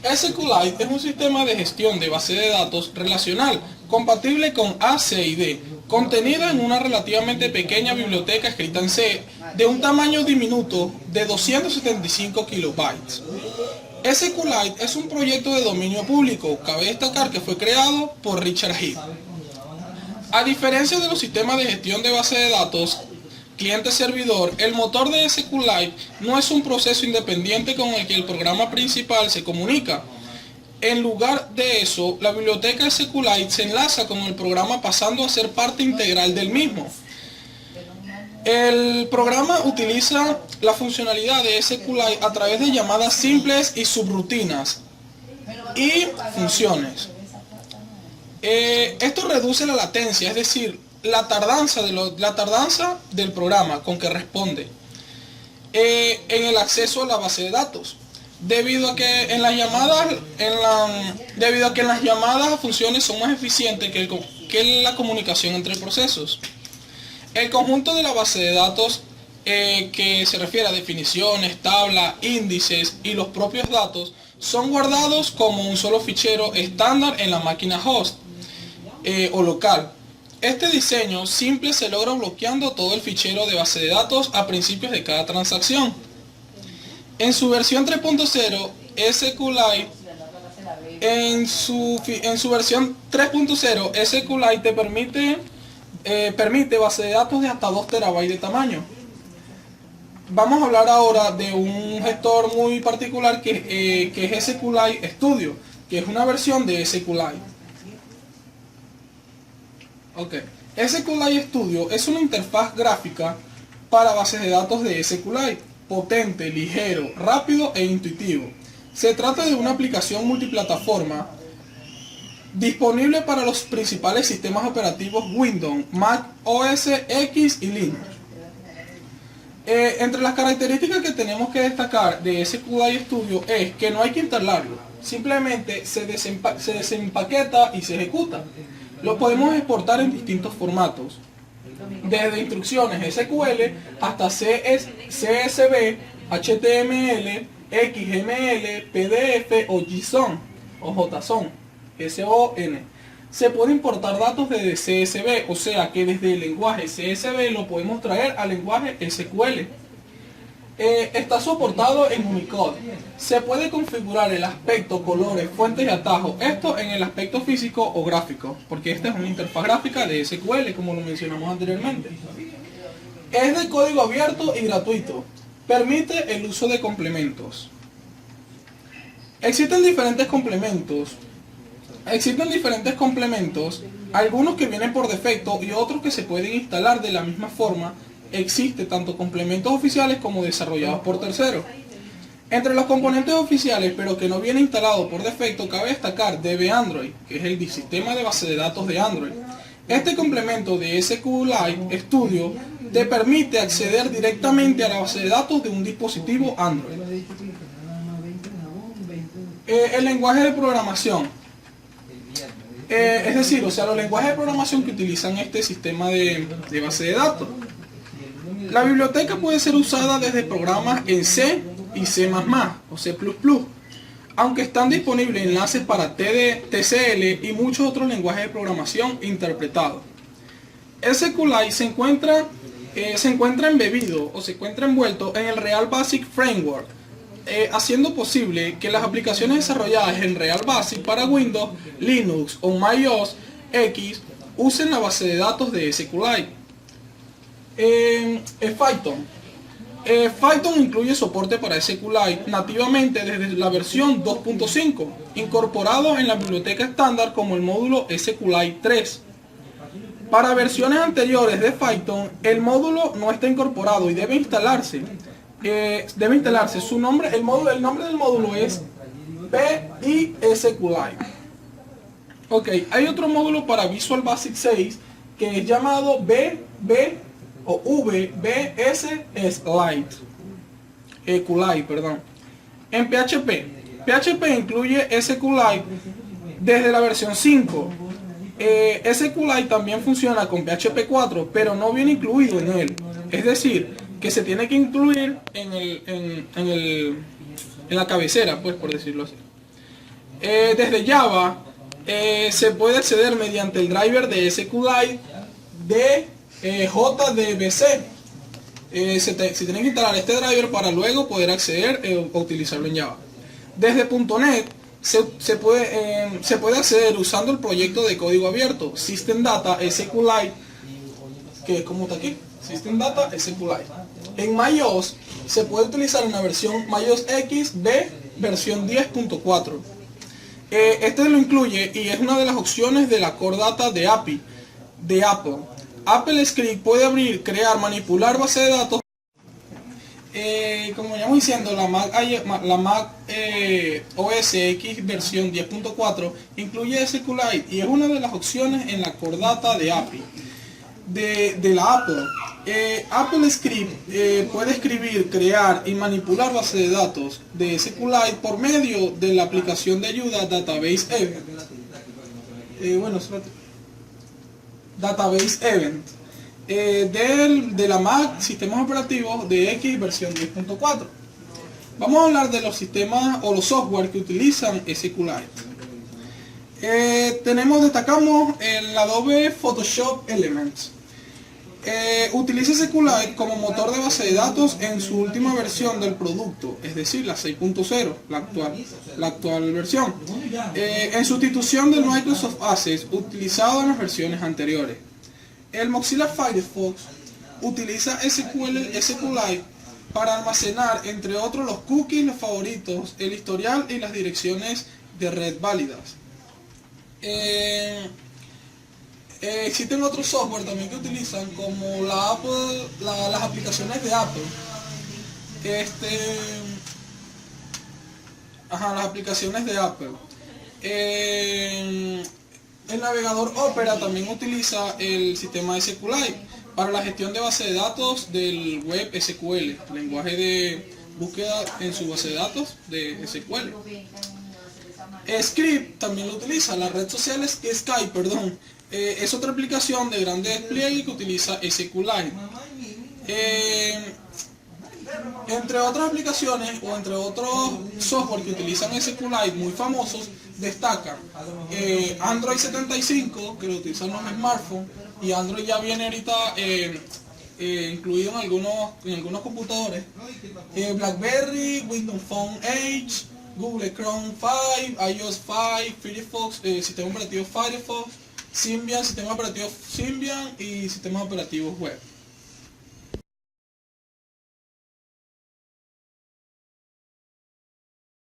SQLite es un sistema de gestión de base de datos relacional compatible con A, C y D, contenido en una relativamente pequeña biblioteca escrita en C de un tamaño diminuto de 275 kilobytes. SQLite es un proyecto de dominio público. Cabe destacar que fue creado por Richard Heath. A diferencia de los sistemas de gestión de base de datos cliente-servidor, el motor de SQLite no es un proceso independiente con el que el programa principal se comunica. En lugar de eso, la biblioteca SQLite se enlaza con el programa pasando a ser parte integral del mismo. El programa utiliza la funcionalidad de SQLite a través de llamadas simples y subrutinas y funciones. Esto reduce la latencia, es decir, la tardanza del programa con que responde en el acceso a la base de datos, debido a que en las llamadas a funciones son más eficientes que la comunicación entre procesos. El conjunto de la base de datos que se refiere a definiciones, tablas, índices y los propios datos son guardados como un solo fichero estándar en la máquina host o local. Este diseño simple se logra bloqueando todo el fichero de base de datos a principios de cada transacción. En su versión 3.0, SQLite SQLite permite base de datos de hasta 2 terabytes de tamaño. Vamos a hablar ahora de un gestor muy particular que es SQLite Studio, que es una versión de SQLite. SQLite Studio es una interfaz gráfica para bases de datos de SQLite, potente, ligero, rápido e intuitivo. Se trata de una aplicación multiplataforma disponible para los principales sistemas operativos Windows, Mac OS X y Linux. Entre las características que tenemos que destacar de SQLite Studio es que no hay que instalarlo, simplemente se desempaqueta y se ejecuta. Lo podemos exportar en distintos formatos, desde instrucciones SQL hasta CSV, HTML, XML, PDF o JSON. Se puede importar datos desde CSV, o sea que desde el lenguaje CSV lo podemos traer al lenguaje SQL. Está soportado en Unicode. Se puede configurar el aspecto, colores, fuentes y atajos. Esto en el aspecto físico o gráfico, porque esta es una interfaz gráfica de SQL, como lo mencionamos anteriormente. Es de código abierto y gratuito. Permite el uso de complementos. Existen diferentes complementos, algunos que vienen por defecto y otros que se pueden instalar de la misma forma. Existe tanto complementos oficiales como desarrollados por terceros. Entre los componentes oficiales, pero que no viene instalado por defecto, cabe destacar DB Android, que es el sistema de base de datos de Android. Este complemento de SQLite Studio te permite acceder directamente a la base de datos de un dispositivo Android. El lenguaje de programación. Los lenguajes de programación que utilizan este sistema de base de datos. La biblioteca puede ser usada desde programas en C y C++ o C++, aunque están disponibles enlaces para TCL y muchos otros lenguajes de programación interpretados. SQLite se encuentra embebido o se encuentra envuelto en el Real Basic Framework, haciendo posible que las aplicaciones desarrolladas en Real Basic para Windows, Linux o MacOS X usen la base de datos de SQLite. Python incluye soporte para SQLite nativamente desde la versión 2.5, incorporado en la biblioteca estándar como el módulo SQLite 3. Para versiones anteriores de Python, el módulo no está incorporado y debe instalarse. El nombre del módulo es PySQLite. Hay otro módulo para Visual Basic 6 que es llamado VBS Lite. En PHP incluye SQLite desde la versión 5. SQLite también funciona con PHP 4, pero no viene incluido en él. Es decir, que se tiene que incluir en la cabecera, pues, por decirlo así. Desde Java se puede acceder mediante el driver de SQLite de JDBC. Se tienen que instalar este driver para luego poder acceder o utilizarlo en Java. Desde .NET se puede acceder usando el proyecto de código abierto System Data SQLite, que es como está aquí, System Data SQLite. En MyOS se puede utilizar una versión MyOS X de versión 10.4. Este lo incluye y es una de las opciones de la Core Data de API de Apple. Apple Script puede abrir, crear, manipular base de datos. Como ya diciendo, la Mac OS X versión 10.4 incluye SQLite y es una de las opciones en la Core Data de API de la Apple. Apple Script puede escribir, crear y manipular bases de datos de SQLite por medio de la aplicación de ayuda Database Event. Database Event de la Mac sistemas operativos de X versión 10.4. Vamos a hablar de los sistemas o los software que utilizan SQLite. Destacamos el Adobe Photoshop Elements. Utiliza SQLite como motor de base de datos en su última versión del producto, es decir, la 6.0, la actual versión, en sustitución del Microsoft Access utilizado en las versiones anteriores. El Mozilla Firefox utiliza SQLite para almacenar, entre otros, los cookies, los favoritos, el historial y las direcciones de red válidas. Existen otros software también que utilizan, como las aplicaciones de Apple. Las aplicaciones de Apple. El navegador Opera también utiliza el sistema SQLite para la gestión de base de datos del web SQL, lenguaje de búsqueda en su base de datos de SQL. Script también lo utiliza, la red social Skype, es otra aplicación de grande despliegue que utiliza SQLite. Entre otras aplicaciones o entre otros software que utilizan SQLite muy famosos destacan Android 75, que lo utilizan los smartphones, y Android ya viene ahorita incluido en algunos computadores. BlackBerry, Windows Phone 8, Google Chrome 5, iOS 5, Firefox, sistema operativo Firefox, Symbian, sistema operativo Symbian y sistemas operativos web.